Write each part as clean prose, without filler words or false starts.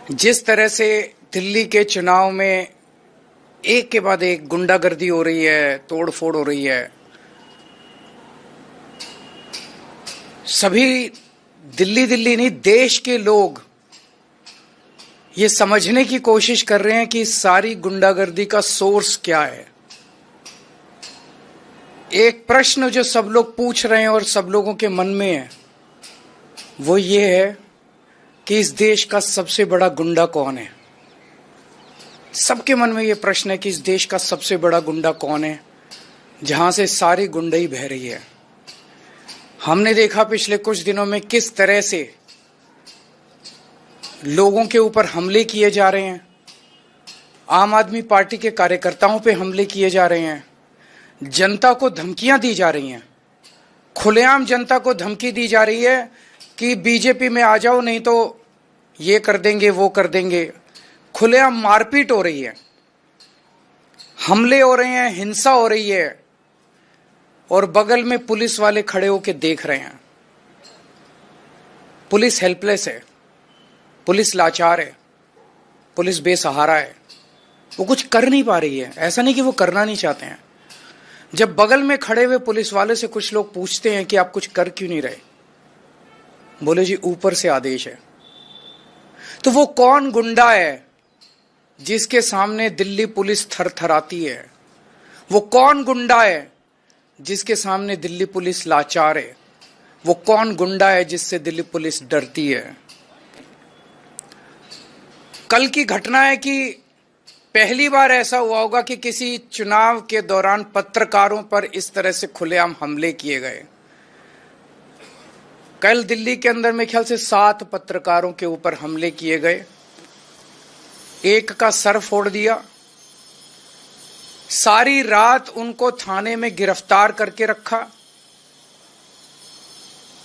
जिस तरह से दिल्ली के चुनाव में एक के बाद एक गुंडागर्दी हो रही है, तोड़फोड़ हो रही है, सभी दिल्ली नहीं देश के लोग ये समझने की कोशिश कर रहे हैं कि सारी गुंडागर्दी का सोर्स क्या है। एक प्रश्न जो सब लोग पूछ रहे हैं और सब लोगों के मन में है वो ये है कि इस देश का सबसे बड़ा गुंडा कौन है। सबके मन में ये प्रश्न है कि इस देश का सबसे बड़ा गुंडा कौन है, जहां से सारी गुंडई बह रही है। हमने देखा पिछले कुछ दिनों में किस तरह से लोगों के ऊपर हमले किए जा रहे हैं, आम आदमी पार्टी के कार्यकर्ताओं पे हमले किए जा रहे हैं, जनता को धमकियां दी जा रही हैं, खुलेआम जनता को धमकी दी जा रही है कि बीजेपी में आ जाओ नहीं तो ये कर देंगे वो कर देंगे। खुलेआम मारपीट हो रही है, हमले हो रहे हैं, हिंसा हो रही है और बगल में पुलिस वाले खड़े होकर देख रहे हैं। पुलिस हेल्पलेस है, पुलिस लाचार है, पुलिस बेसहारा है, वो कुछ कर नहीं पा रही है। ऐसा नहीं कि वो करना नहीं चाहते हैं। जब बगल में खड़े हुए पुलिस वाले से कुछ लोग पूछते हैं कि आप कुछ कर क्यों नहीं रहे, बोले जी ऊपर से आदेश है। तो वो कौन गुंडा है जिसके सामने दिल्ली पुलिस थरथराती है? वो कौन गुंडा है जिसके सामने दिल्ली पुलिस लाचार है? वो कौन गुंडा है जिससे दिल्ली पुलिस डरती है? कल की घटना है कि पहली बार ऐसा हुआ होगा कि किसी चुनाव के दौरान पत्रकारों पर इस तरह से खुलेआम हमले किए गए। कल दिल्ली के अंदर में ख्याल से 7 पत्रकारों के ऊपर हमले किए गए। एक का सर फोड़ दिया, सारी रात उनको थाने में गिरफ्तार करके रखा।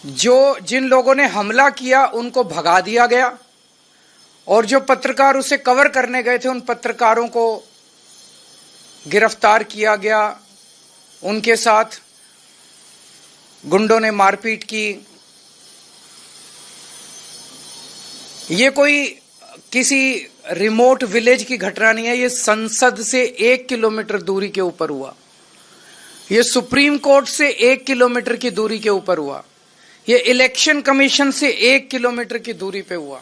जिन लोगों ने हमला किया उनको भगा दिया गया और जो पत्रकार उसे कवर करने गए थे उन पत्रकारों को गिरफ्तार किया गया। उनके साथ गुंडों ने मारपीट की। ये कोई किसी रिमोट विलेज की घटना नहीं है, ये संसद से 1 किलोमीटर दूरी के ऊपर हुआ, ये सुप्रीम कोर्ट से 1 किलोमीटर की दूरी के ऊपर हुआ, ये इलेक्शन कमीशन से 1 किलोमीटर की दूरी पे हुआ।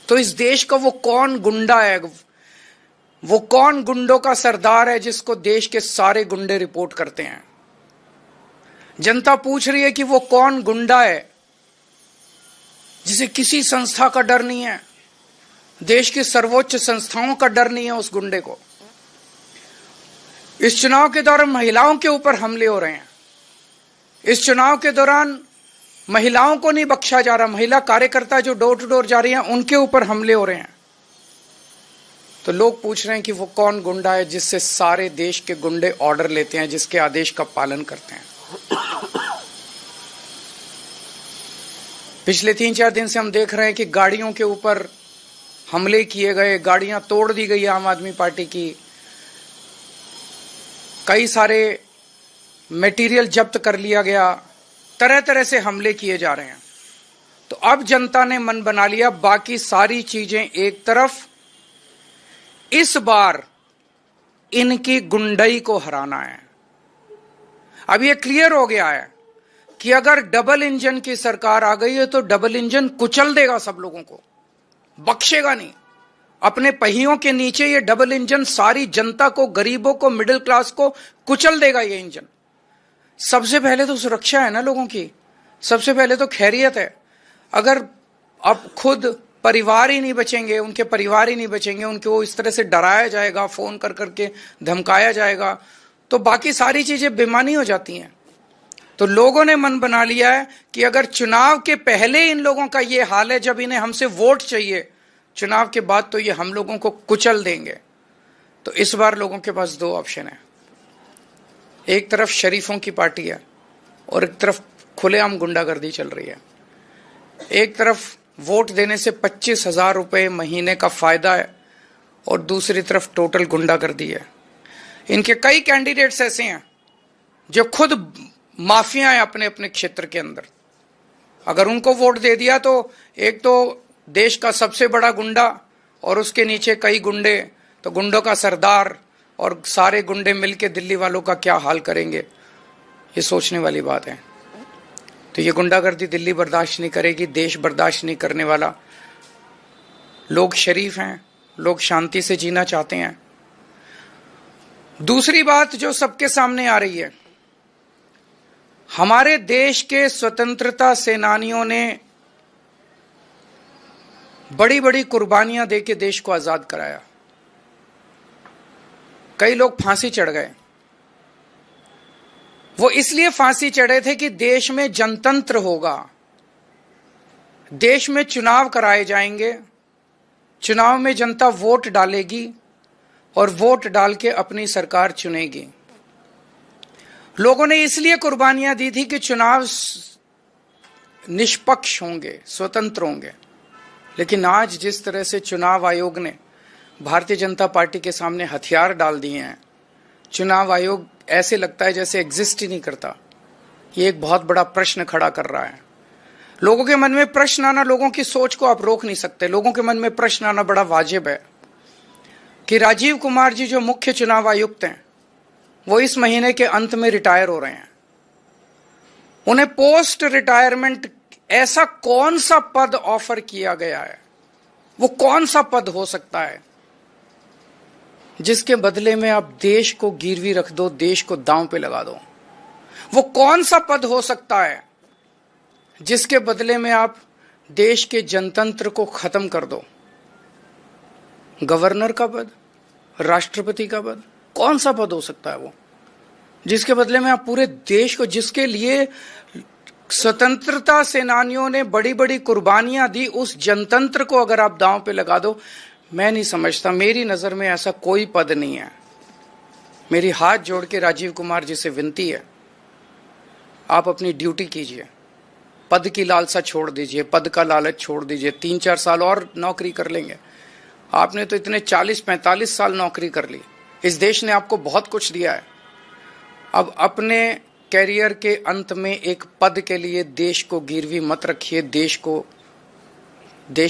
तो इस देश का वो कौन गुंडा है, वो कौन गुंडों का सरदार है जिसको देश के सारे गुंडे रिपोर्ट करते हैं? जनता पूछ रही है कि वो कौन गुंडा है जिसे किसी संस्था का डर नहीं है, देश की सर्वोच्च संस्थाओं का डर नहीं है उस गुंडे को। इस चुनाव के दौरान महिलाओं के ऊपर हमले हो रहे हैं। इस चुनाव के दौरान महिलाओं को नहीं बख्शा जा रहा, महिला कार्यकर्ता जो डोर टू डोर जा रही हैं उनके ऊपर हमले हो रहे हैं। तो लोग पूछ रहे हैं कि वो कौन गुंडा है जिससे सारे देश के गुंडे ऑर्डर लेते हैं, जिसके आदेश का पालन करते हैं। पिछले 3-4 दिन से हम देख रहे हैं कि गाड़ियों के ऊपर हमले किए गए, गाड़ियां तोड़ दी गई आम आदमी पार्टी की, कई सारे मटेरियल जब्त कर लिया गया, तरह तरह से हमले किए जा रहे हैं। तो अब जनता ने मन बना लिया, बाकी सारी चीजें एक तरफ, इस बार इनकी गुंडई को हराना है। अब ये क्लियर हो गया है कि अगर डबल इंजन की सरकार आ गई है तो डबल इंजन कुचल देगा, सब लोगों को बख्शेगा नहीं। अपने पहियों के नीचे ये डबल इंजन सारी जनता को, गरीबों को, मिडिल क्लास को कुचल देगा। ये इंजन सबसे पहले तो सुरक्षा है ना लोगों की, सबसे पहले तो खैरियत है। अगर अब खुद परिवार ही नहीं बचेंगे, उनके परिवार ही नहीं बचेंगे, उनको इस तरह से डराया जाएगा, फोन कर करके धमकाया जाएगा, तो बाकी सारी चीजें बेमानी हो जाती हैं। तो लोगों ने मन बना लिया है कि अगर चुनाव के पहले इन लोगों का ये हाल है, जब इन्हें हमसे वोट चाहिए, चुनाव के बाद तो ये हम लोगों को कुचल देंगे। तो इस बार लोगों के पास 2 ऑप्शन है। एक तरफ शरीफों की पार्टी है और एक तरफ खुलेआम गुंडागर्दी चल रही है। एक तरफ वोट देने से 25,000 रुपये महीने का फायदा है और दूसरी तरफ टोटल गुंडागर्दी है। इनके कई कैंडिडेट्स ऐसे हैं जो खुद माफिया हैं अपने अपने क्षेत्र के अंदर। अगर उनको वोट दे दिया तो एक तो देश का सबसे बड़ा गुंडा और उसके नीचे कई गुंडे, तो गुंडों का सरदार और सारे गुंडे मिलके दिल्ली वालों का क्या हाल करेंगे, ये सोचने वाली बात है। तो ये गुंडागर्दी दिल्ली बर्दाश्त नहीं करेगी, देश बर्दाश्त नहीं करने वाला। लोग शरीफ हैं, लोग शांति से जीना चाहते हैं। दूसरी बात जो सबके सामने आ रही है, हमारे देश के स्वतंत्रता सेनानियों ने बड़ी बड़ी कुर्बानियां देके देश को आजाद कराया। कई लोग फांसी चढ़ गए। वो इसलिए फांसी चढ़े थे कि देश में जनतंत्र होगा, देश में चुनाव कराए जाएंगे, चुनाव में जनता वोट डालेगी और वोट डाल के अपनी सरकार चुनेगी। लोगों ने इसलिए कुर्बानियां दी थी कि चुनाव निष्पक्ष होंगे, स्वतंत्र होंगे। लेकिन आज जिस तरह से चुनाव आयोग ने भारतीय जनता पार्टी के सामने हथियार डाल दिए हैं, चुनाव आयोग ऐसे लगता है जैसे एग्जिस्ट ही नहीं करता। ये एक बहुत बड़ा प्रश्न खड़ा कर रहा है। लोगों के मन में प्रश्न आना, लोगों की सोच को आप रोक नहीं सकते, लोगों के मन में प्रश्न आना बड़ा वाजिब है कि राजीव कुमार जी जो मुख्य चुनाव आयुक्त हैं, वो इस महीने के अंत में रिटायर हो रहे हैं। उन्हें पोस्ट रिटायरमेंट ऐसा कौन सा पद ऑफर किया गया है, वो कौन सा पद हो सकता है जिसके बदले में आप देश को गिरवी रख दो, देश को दांव पे लगा दो? वो कौन सा पद हो सकता है जिसके बदले में आप देश के जनतंत्र को खत्म कर दो? गवर्नर का पद, राष्ट्रपति का पद, कौन सा पद हो सकता है वो जिसके बदले में आप पूरे देश को, जिसके लिए स्वतंत्रता सेनानियों ने बड़ी बड़ी कुर्बानियां दी, उस जनतंत्र को अगर आप दांव पे लगा दो? मैं नहीं समझता, मेरी नजर में ऐसा कोई पद नहीं है। मेरी हाथ जोड़ के राजीव कुमार जी से विनती है, आप अपनी ड्यूटी कीजिए, पद की लालसा छोड़ दीजिए, पद का लालच छोड़ दीजिए। 3-4 साल और नौकरी कर लेंगे। आपने तो इतने 40-45 साल नौकरी कर ली, इस देश ने आपको बहुत कुछ दिया है। अब अपने कैरियर के अंत में एक पद के लिए देश को गिरवी मत रखिए, देश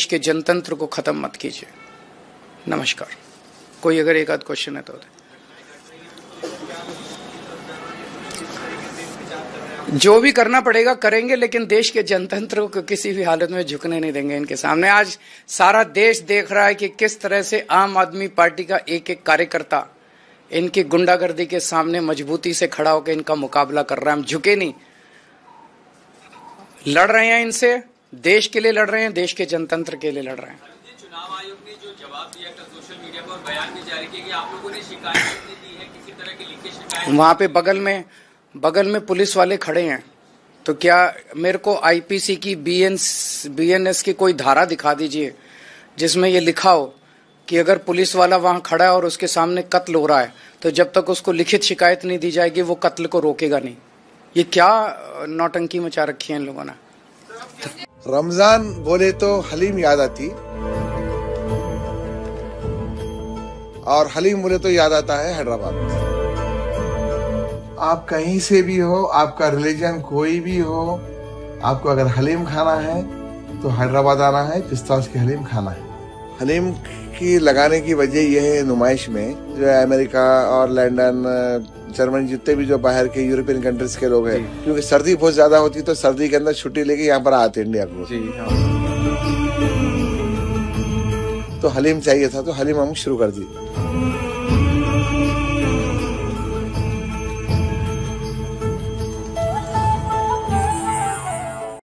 के जनतंत्र को खत्म मत कीजिए। नमस्कार। कोई अगर एक आध क्वेश्चन है तो जो भी करना पड़ेगा करेंगे, लेकिन देश के जनतंत्र को किसी भी हालत में झुकने नहीं देंगे इनके सामने। आज सारा देश देख रहा है कि किस तरह से आम आदमी पार्टी का एक एक कार्यकर्ता इनकी गुंडागर्दी के सामने मजबूती से खड़ा होकर इनका मुकाबला कर रहा है। हम झुके नहीं, लड़ रहे हैं इनसे, देश के लिए लड़ रहे हैं, देश के जनतंत्र के लिए लड़ रहे हैं। चुनाव आयोग ने जो जवाब दिया था सोशल मीडिया पर, बयान भी जारी किया कि आप लोगों ने शिकायत नहीं दी है, किसी तरह की लिखित शिकायत? वहां पे बगल में पुलिस वाले खड़े हैं, तो क्या मेरे को आईपीसी की बीएनएस की कोई धारा दिखा दीजिए जिसमें ये लिखा हो कि अगर पुलिस वाला वहां खड़ा है और उसके सामने कत्ल हो रहा है तो जब तक उसको लिखित शिकायत नहीं दी जाएगी वो कत्ल को रोकेगा नहीं। ये क्या नौटंकी मचा रखी है इन लोगों ने। रमजान बोले तो हलीम याद आती, और हलीम बोले तो याद आता है हैदराबाद। आप कहीं से भी हो, आपका रिलीजन कोई भी हो, आपको अगर हलीम खाना है तो हैदराबाद आना है, पिस्ताश की हलीम खाना है। हलीम की लगाने की वजह यह है, नुमाइश में जो है अमेरिका और लंदन, जर्मनी, जितने भी जो बाहर के यूरोपियन कंट्रीज के लोग हैं, क्योंकि सर्दी बहुत ज्यादा होती है तो सर्दी के अंदर छुट्टी लेके यहाँ पर आते इंडिया को। तो हलीम चाहिए था, तो हलीम हम शुरू कर दी।